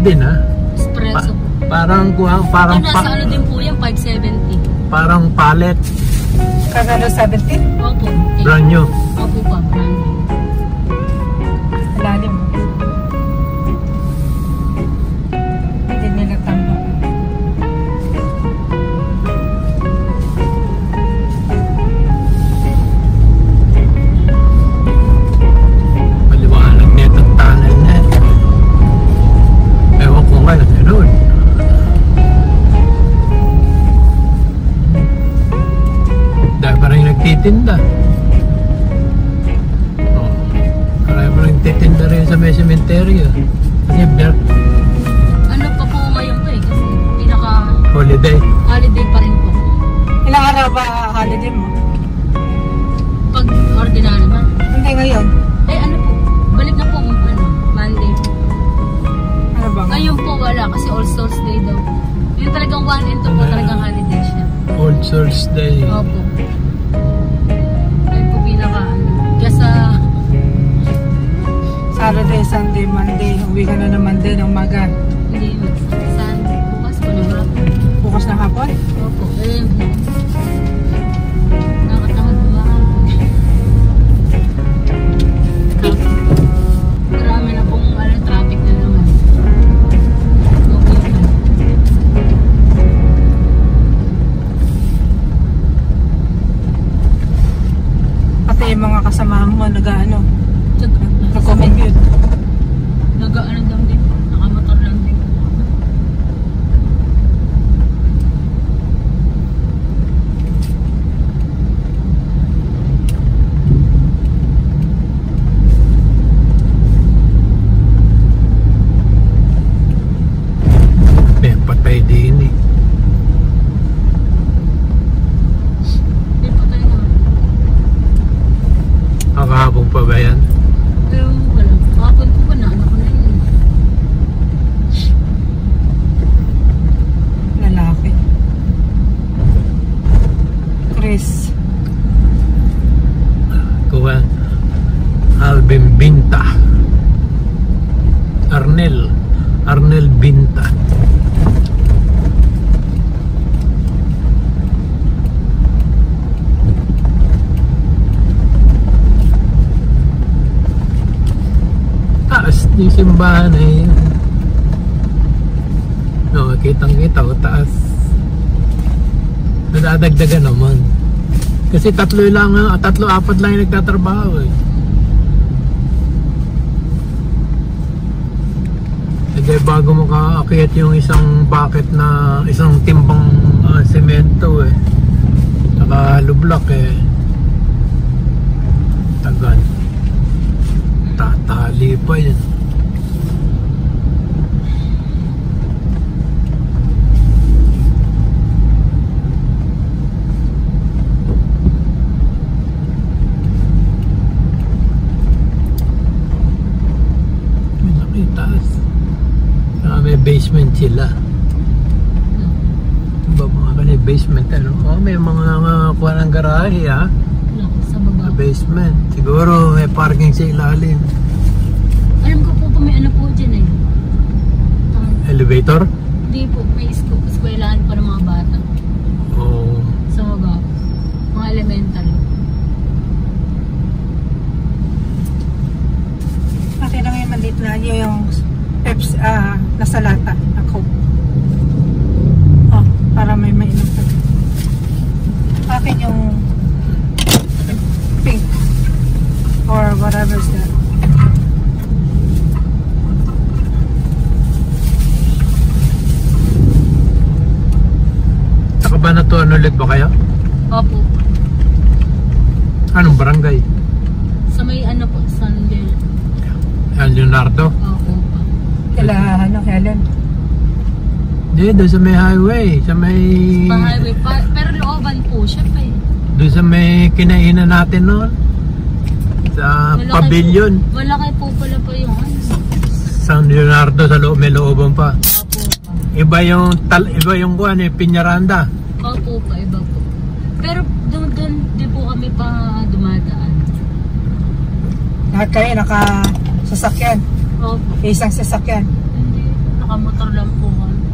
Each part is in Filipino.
din ha. Espresso po. Parang Nasa ano din po yan, 570. Parang pallet. Kagano 17? Opo. Brand new. Opo pa, brand new. Lalim. Hindi nila tambak. Maliwanag nito ang tunnel na. Ewan ko nga, gano'n. Dahil pa rin nagtitinda. Marami pa rin nagtitinda rin sa may sementeryo. Kasi Ano pa po ngayon po eh, kasi pinaka holiday. holiday pa rin po. Ilang araw ba holiday mo? Pag ordinary man. Hindi ngayon. Eh ano po, balik na po ano, Monday. Ano ba? Ngayon po wala kasi All Souls Day daw. Yung talagang 1 and 2 po talagang holiday siya. Old Souls Day. Opo. Yun po pinaka ano. Kesa Saturday, Sunday, Monday. Uwi ka na ng Monday ng umaga. hindi Sunday. Bukas po na hapon. Bukas na hapon? Opo. Eh, nakatawag po ako. Marami na pong traffic na naman. Okay po. Pati yung mga kasamahan mo nag-ano. Nag-commute. Nag-ano lang din. Nakamotor lang din. May patay din eh. Hindi pa tayo naman. Nakahapong pa ba yan? Pero wala. Kapon po ba na? Ano ko na yun? Lalaki. Chris. Kuha. Alvin Binta. Arnel Binta. Taas yung simbahan na yun. No, kitang-kita o taas. Nadadagdagan naman. Kasi tatlo, apat lang yung nagtatrabaho eh. Hindi bago mo kaakyat yung isang bucket na isang timbang semento eh. Saka lublak eh. Tagal. Tatali pa yan. May taas. May basement sila. Ba mga kanil basement ano? Oh, may mga kuha ng garahe ha. Wala. Sa baba. Basement. Siguro may parking sa ilalim. Alam ko po may ano po dyan eh. Elevator? Hindi po. May eskwelahan pa ng mga bata. Oo. Sa baba. Mga elemental. Akin lang yung maliit na yung peps, nasa lata na Coke. Oh, para may mainom pa. Akin yung pink or whatever is that. Nakabanatuan ulit ba kayo? Opo. Anong barangay? Sa may ano po, San Leonardo? Opo. Kala Helen. Hindi, doon sa may highway. Sa may... Pa highway pa. Pero looban po siya pa eh. Doon sa may kinainan natin noon. Sa pavilion. Malaki po pala pa yung ano. San Leonardo sa loob, may looban pa. Opo pa. Iba yung kuhan eh, Piñaranda. Opo pa, iba po. Pero doon di po kami pa dumadaan. Lahat kayo naka-sasakyan. Opo. Isang sasakyan. Hindi. Nakamotor lang po kami.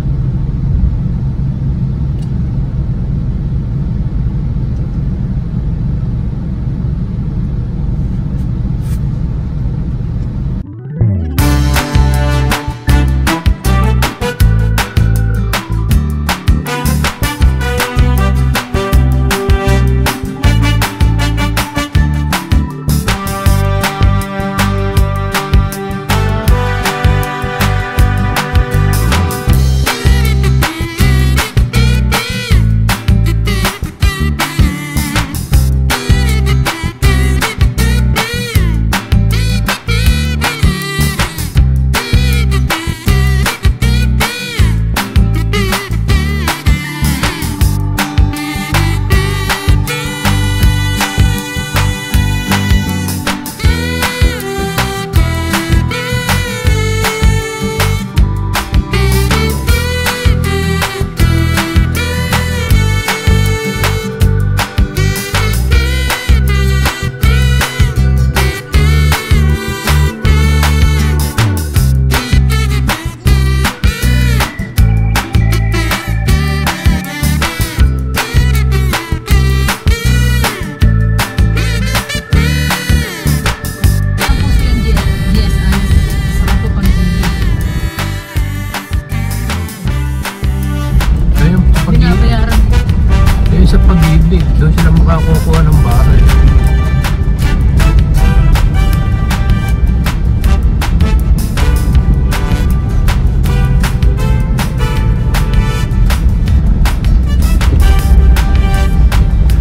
Sa Pag-ibig, doon sila makakukuha ng bahay.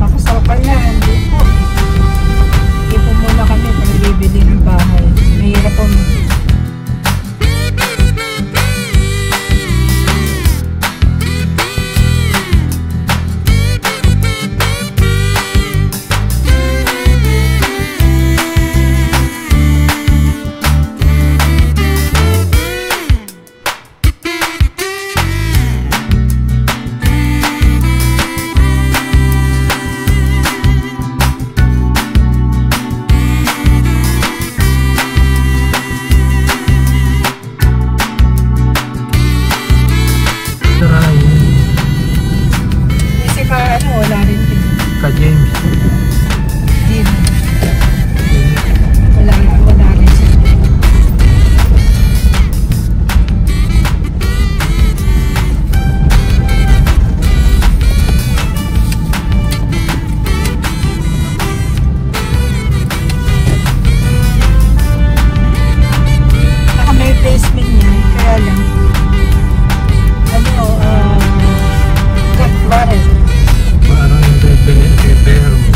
Pakusapan na, hindi po. Ipon muna kami pag bibili ng bahay. Mahirap po. Wala rin din. Ka James. Din. Wala rin siya. Naka may placement niya, kaya lang cut warren. Parang yung repairer mo.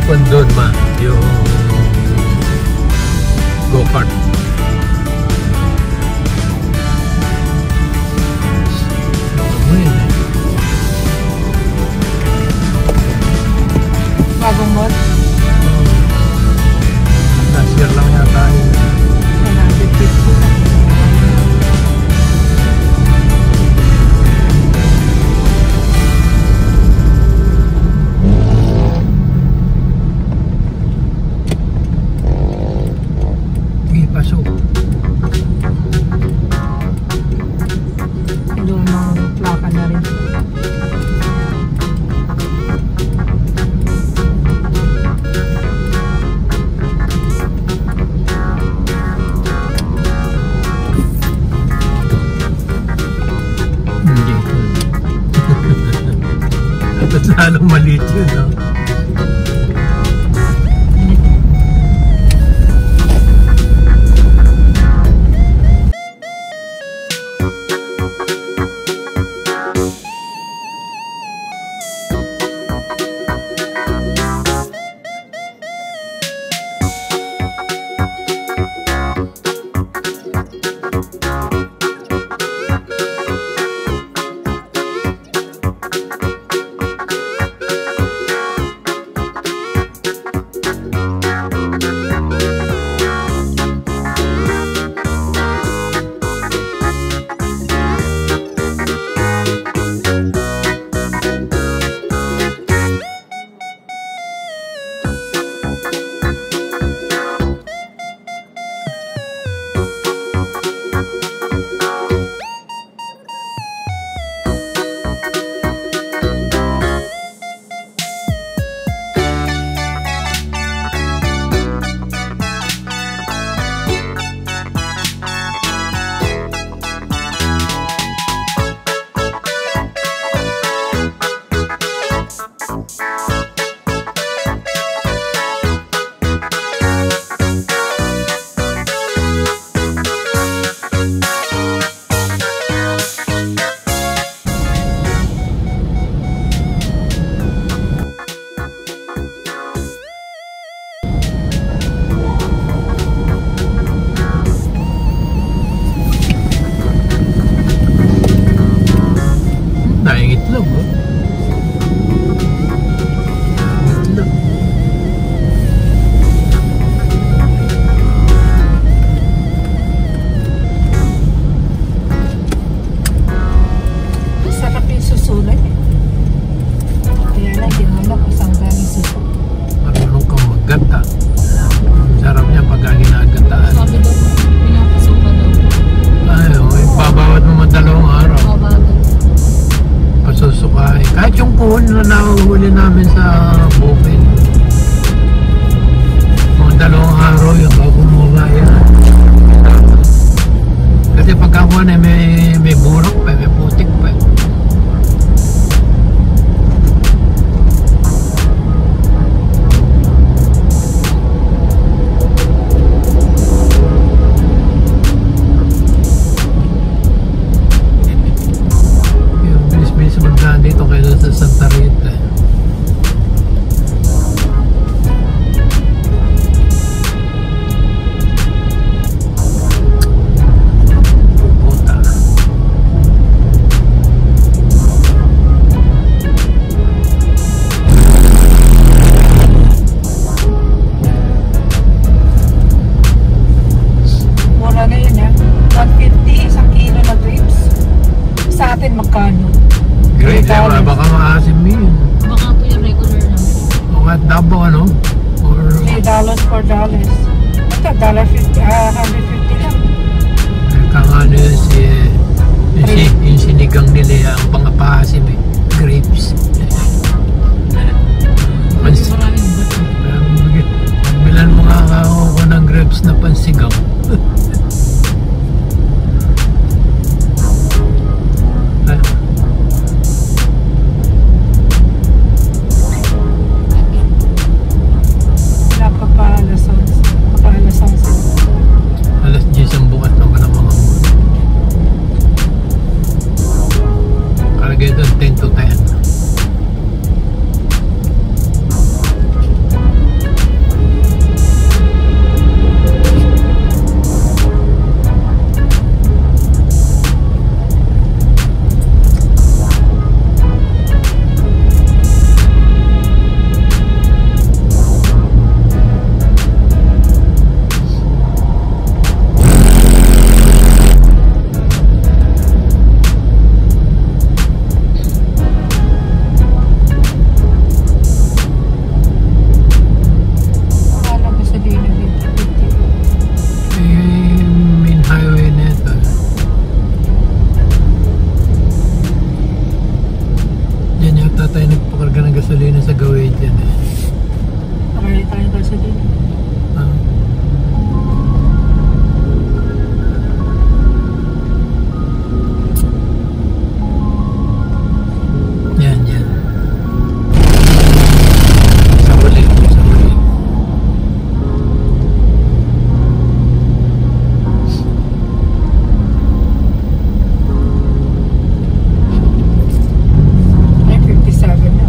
second doon yung go-kart. Bagong mod. Last year lang yata yun. 150. Pasok. Lumang plaka na rin. Hindi. At lalong maliit yun, no? Itlog, oh. Itlog. Sarap yung susulat eh. Kaya lang, di mo alam kung saan galing suso. Marunong kang maggata. Sarap niya pagka ginagataan. Sabi daw, pinapasok ka daw. Ay, okay. Babawat mo dalawang araw. Babagal. Pasusukay. Kahit yung kuhon na nahuhuli namin sa bukid. Mga dalawang araw yung bago mo yan. Kasi pagkakuha na may burok pa, may putik pa. Dito kayo sa Santa Rita. Puta. Mura na yun eh. 150 isang kilo na grapes. Sa atin magkano? Great, baka maasim yun. Baka po yung regular lang. O kahit dabo, ano? Or $3, $4. Ito, $150 lang. kang ano yung sinigang nila ang pangapasim eh. Grapes. Maraming buto. Bilan mo nga ako ng grapes na pansigang. Alas 10 ang bukas naman ang mga kalagay doon 10 to Tatay nagpakarga ng gasolina sa gawin dyan eh. Marami tayong gasolina. Ah. Yan, yan. Sa huli, sa huli. Ay, 57 na.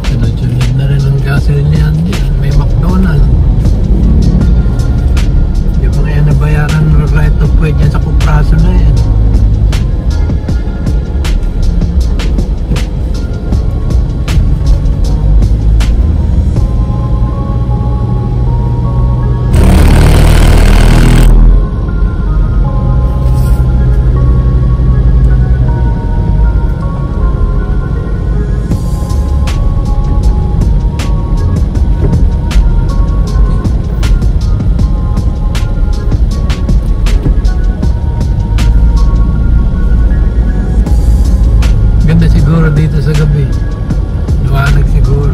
Sunod-sunod na rin ang gasolina yan. May McDonald's. Yung mga yan nabayaran right of way dyan sa Kupraso na yan. Ganda siguro dito sa gabi. Liwanag siguro.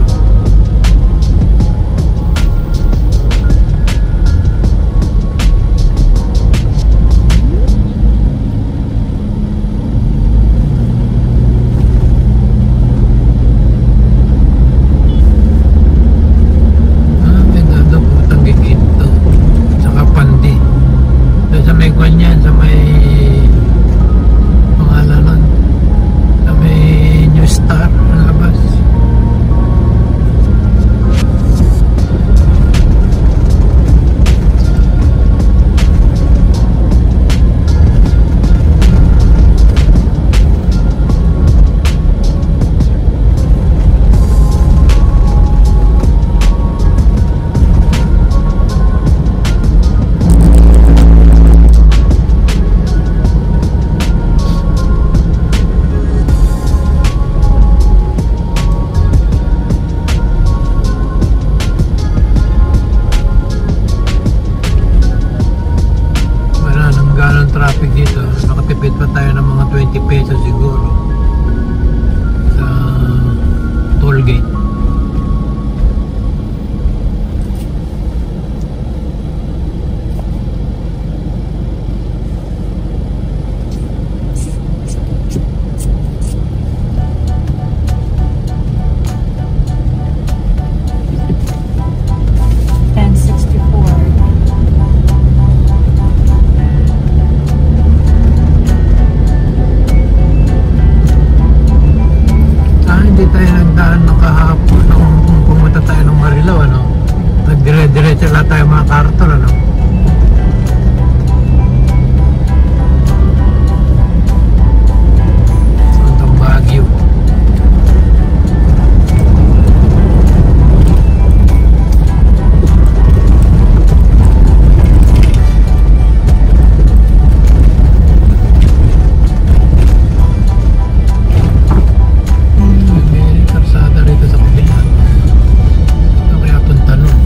Ganda doon po. Tanggigit to. Saka Pandi. Doon sa may kwan yan. Sa may pangalan nun. Sa may New Star ang labas. Wala nang ganong traffic dito. Nakatipid pa tayo ng mga 20 pesos siguro sa toll gate. Hindi tayo nagdaan ng kahapon nung pumunta tayo ng Marilao, ano? Nagdire-diretso lang tayo mga karton, ano? Puntang Baguio. May karsada rito sa kabila. Ano kaya punta nun?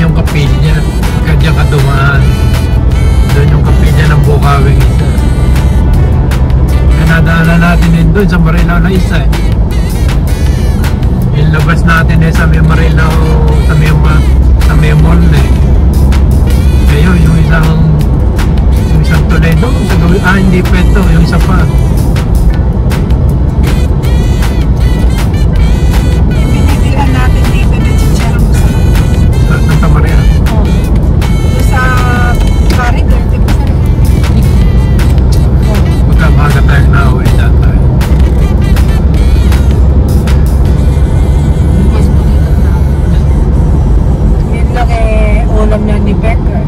yung kapilya. Kaya diyan ka dumaan. Doon yung kapilya ng Bukawing isa. Kaya nadaanan natin din doon sa Marilao na isa eh. Yung labas natin eh sa may Marilao, sa may mall eh. Kaya yung isang Toledo, sa gawin, hindi pa ito, yung isa pa. Ibinibilan natin dito ng chicharon sa Santa Maria. doon sa corridor, di ba? Magkamaga tayong nauwi dyan tayo. Yun lang ulam niya ni Becker.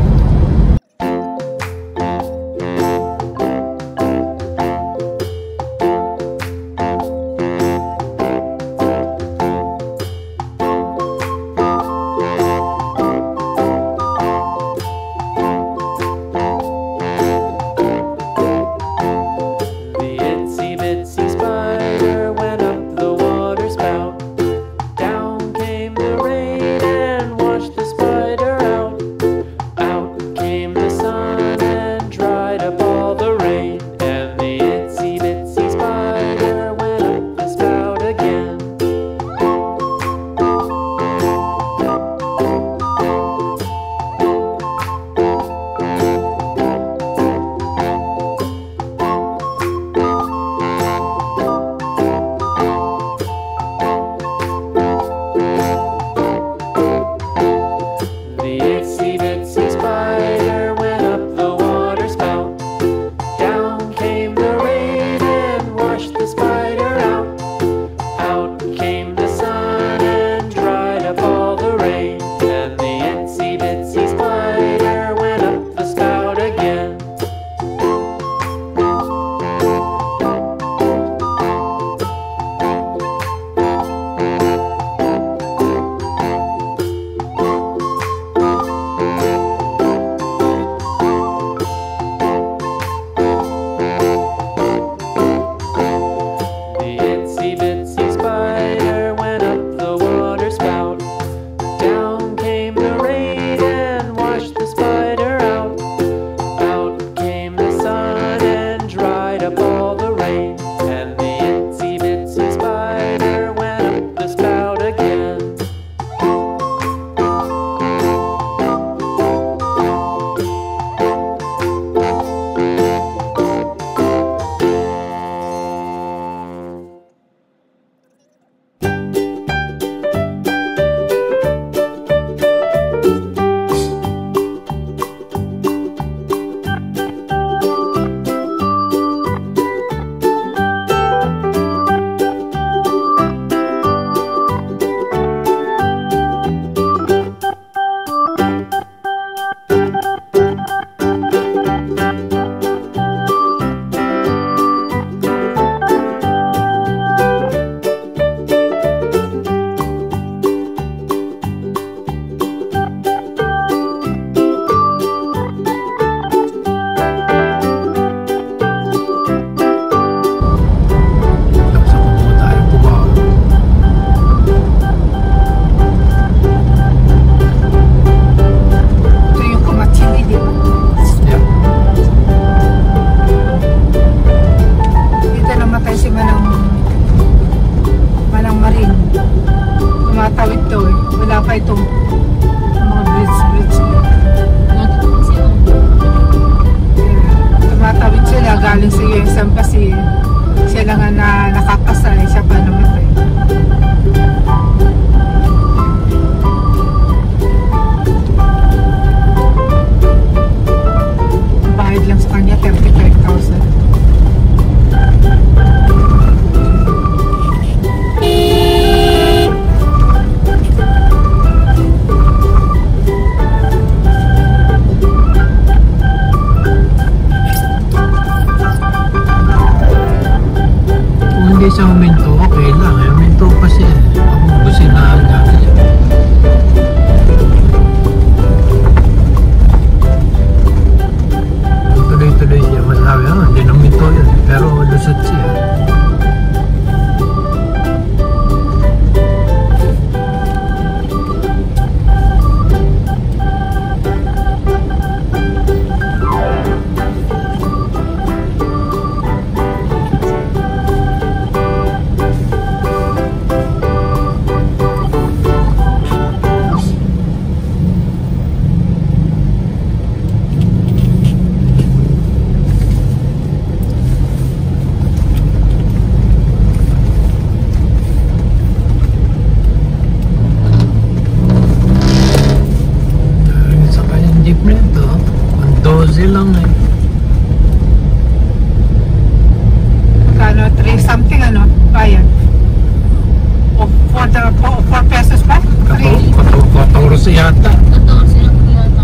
The itsy bitsy spider went up the water spout. Down came the rain and washed the spider out. Out came the sun and dried up all the rain. And the itsy bitsy spider went up the spout again. The itsy bitsy spider went up the water spout. Down came the rain and washed the spider out. Out came the sun and dried up all the rain. And the itsy bitsy spider went up the spout again. The itsy bitsy spider went up the water spout. Down came the rain and washed the spider out. Out came the sun and dried up all the rain. And the itsy bitsy spider went up the spout again. Tapos ako po tayo Bukawing. Ito yung kumatsili, di ba? Yeah. Dito namatay si Manang Marin. Tumatawid to eh. Wala pa itong mga bridge. Tumatawid sila galing sa US Embassy. Sila nga na nakakasay, siya pa namatay. Bayad lang sa kanya 35,000. Kung hindi siya huminto, okay lang. Huminto pa siya. Ako businahan namin yan. Tuloy-tuloy siya. Masabi, hindi na huminto yun. Pero lusot siya. lang eh. Kano, 3 something ano, bayad. O, 4 pesos ba? 3? 14 yata. 14 lang po yata.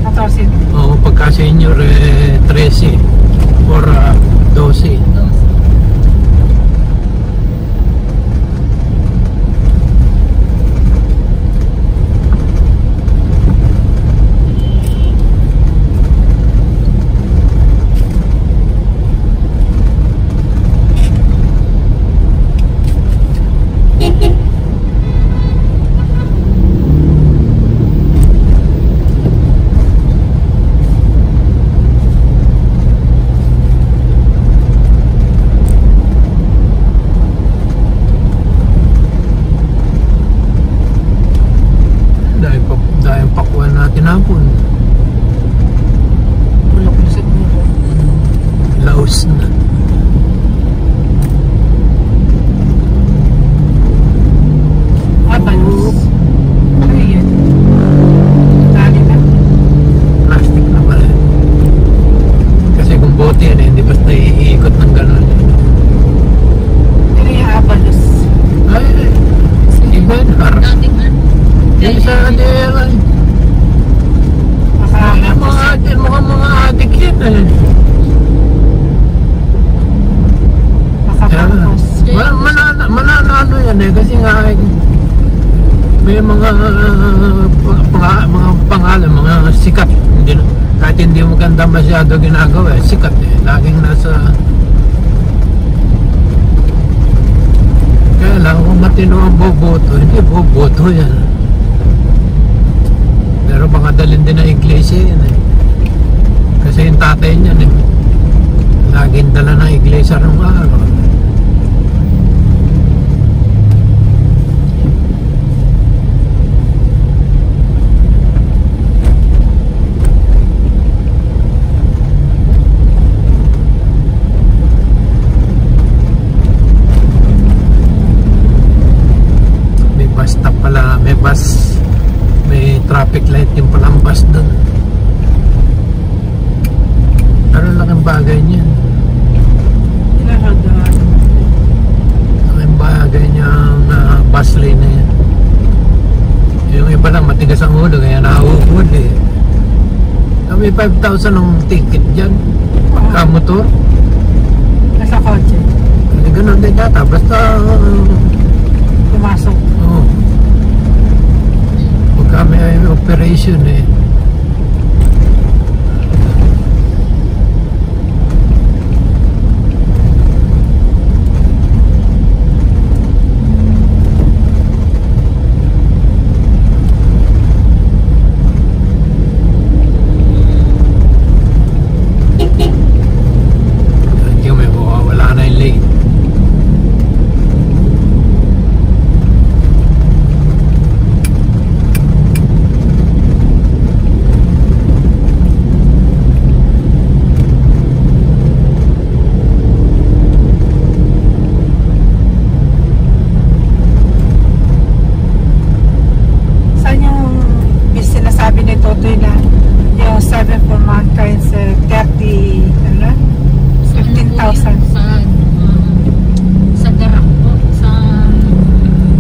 14. Oo, pagka senior 13 or 12. Dahil pakuan natin hapon. Wala ko siguro. Laos na. Abanos. Ano yun? Dali na. Plastic na pala. Kasi kung bote yan hindi basta iikot ng gano'n. Ano yung abanos? Ay, iba yun. Dating ano? Yung sa aderan. Mga adik yan eh. Makapangkos. Mananano yan eh. Kasi nga may mga pangalan, mga sikat. Kahit hindi maganda masyado ginagawa eh. Sikat eh. Laging nasa... Kaya lang kung matino ang boboto, hindi boboto yan. Pero baka dalhin din ng iglesia yan eh. Kasi yung tatay niyan eh. Laging dala ng iglesia ng araw. May bus stop pala, may bus. May traffic light yung palang bus doon. Pero laking bagay niyan. Laking bagay niyang bus lane na yan. Yung iba lang matigas ang ulo kaya nahuhul eh. Kami 5,000 ang ticket dyan. Kamotor. Nasa kotse. Hindi ganun din yata. Basta Pumasok. oo. Pagka may operation eh. Hindi may wala na yung lane. Saan yung sinasabi ni Totoy na yung 7 for mankind sa 30, ano? 15,000. Sa Garap po. Sa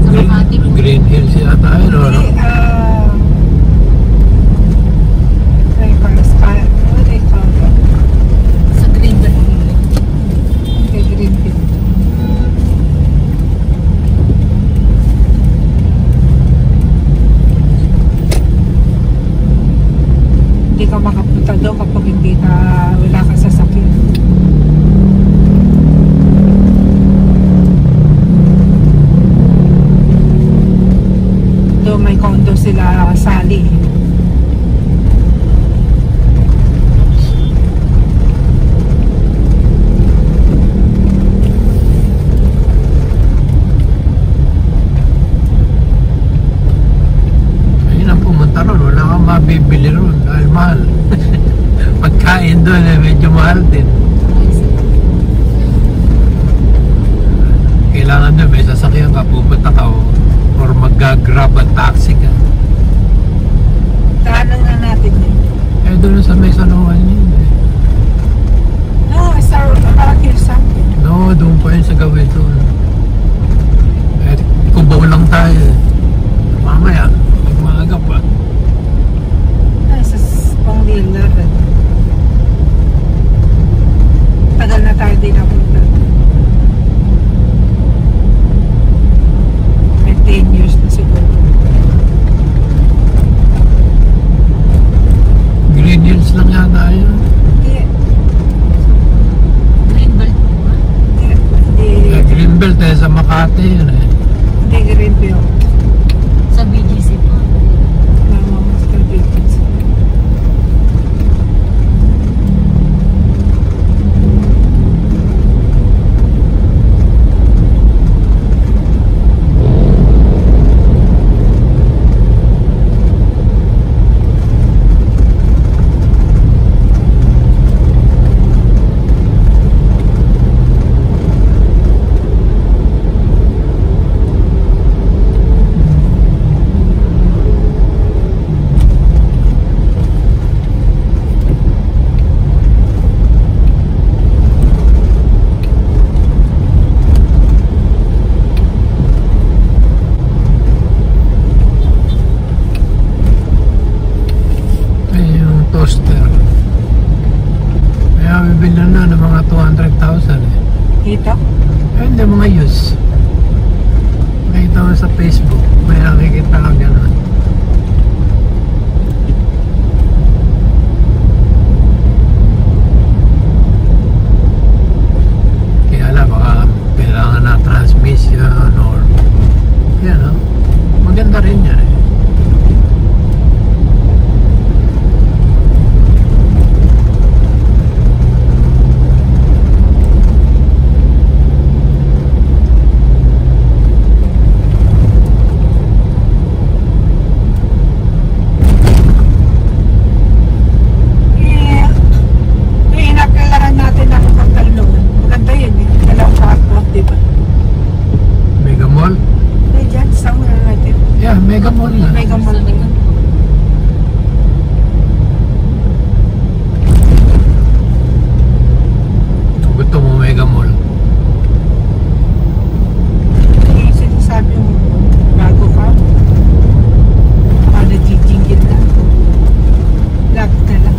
Makati po. Green Hills yata yun o ano? What they call it? Sa Greenville. Okay, Greenfield. Hindi ka makapunta doon kapag hindi ka wala ka sasakyan. Doon may condo sila Sally. Ayun ang pumunta ron, wala kang mabibili ron dahil mahal. Pagkain doon eh, medyo mahal din. Kailangan doon may sasakyan ka, pupunta ka or mag-grab at taxi ka. Daanan na natin yun. Eh doon sa may sanuhan yun. Makati yun eh. Hindi rin po yun. Sa BGC po. Namamastal Philippines. Toaster. Kaya bibili na ng mga 200,000 eh. Dito? Eh, hindi mga use. Nakita ko sa Facebook. May nakikita ka gano'n. Kaya alam, baka kailangan na transmission or yan, no? Maganda rin yan eh. Mega Mall na. Mega Mall. Gusto mo Mega Mall? Yung sinasabi mo, bago ka, nagigingin na. Lag na lang.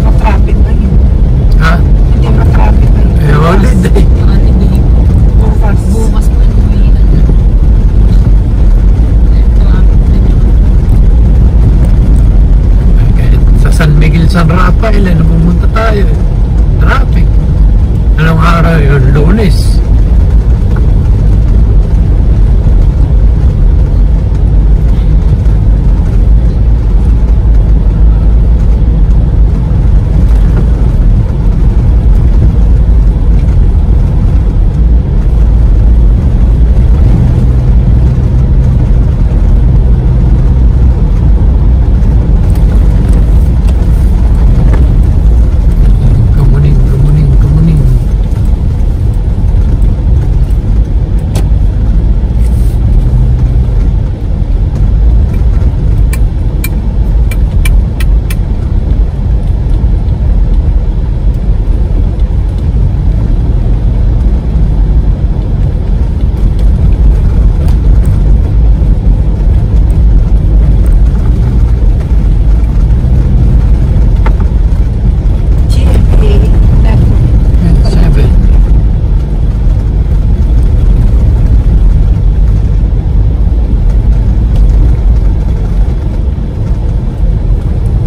Matrapid ba yun? Ha? Hindi matrapid ba yun? Eh, holiday. Nakatibili po. Bukas. Bukas po yung uwi na. Kahit sa San Miguel, San Rafael, na pumunta tayo eh. Traffic. Anong araw yun? Lunes. Kumuning, kumuning, kumuning. GMA Network. 7.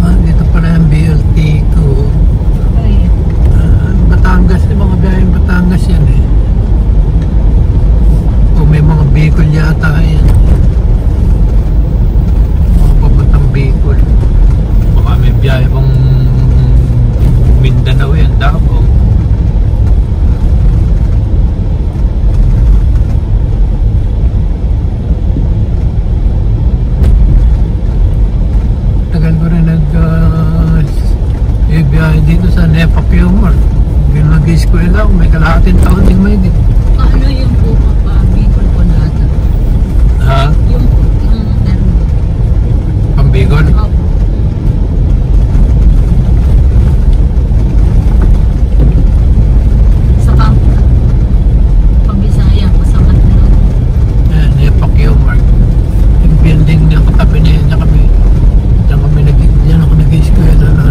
Ah, dito pala yung BLT ko. Ayun. Batangas, yung mga biyayang Batangas yan eh. O may mga Bicol yata yan. Mga papuntang Bicol. Baka may biyahe pang Mindanao yan, Davao. Tagal ko rin biyahe dito sa Nepa Humor. Yung nag-eskwela ako, may kalahating taon din may din. Paano yung po Bicol po natin? Ha? Yung po, yung termo. Pambicol? Opo. Sa kampo. Pambisaya po sa Manila. Nepa Humor. Yung building niya, katabi niya kami. Diyan ako nag-eskwela na.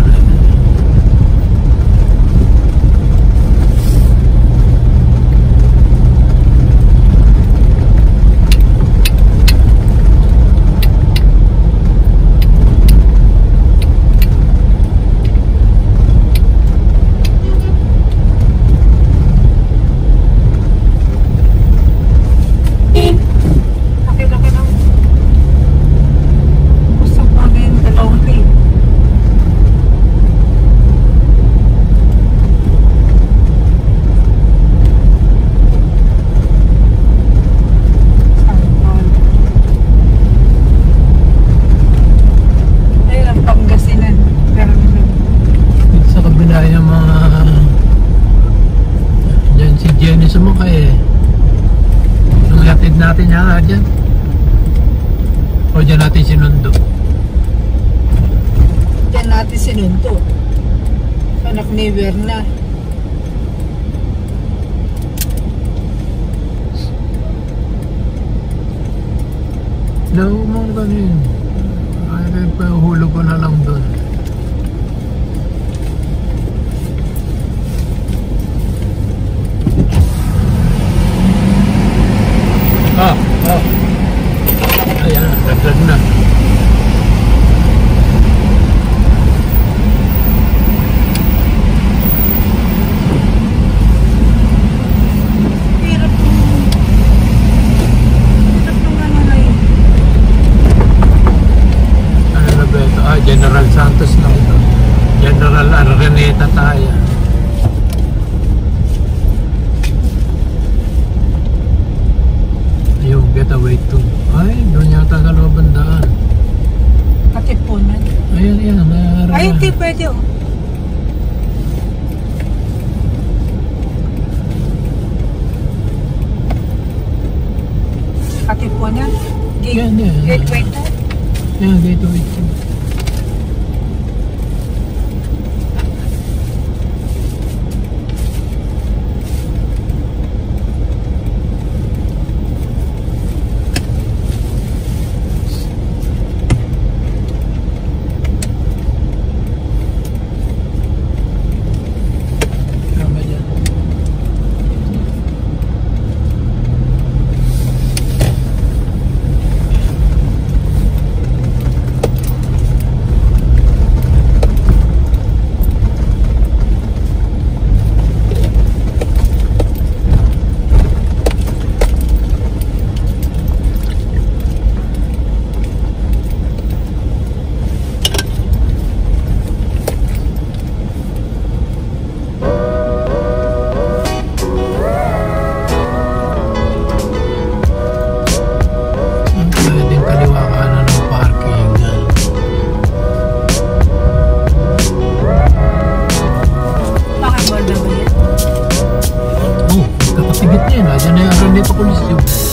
sumakay eh. Nung hatid natin yan dyan. O dyan natin sinundo. Diyan natin sinundo. Anak ni Verna. Naumang ganin. Ay, hulog ko na lang doon. Ayan, dagdag na. Hirap nung ano na yun. Ano na ba ito? General Santos lang ito. General Araneta tayo. Yung getaway to. Ay, doon yata sa looban daan. Katipunan. Ayan, yan. Ay, hindi pwede oh. Katipunan. Yan, yan. Gateway to. Yan, getaway to. Tama dyan. Pwedeng kaliwa kanan ng parking. Baka borda ba yan? Oh, kapatibit niya yun. Diyan na yung Araneta Coliseum.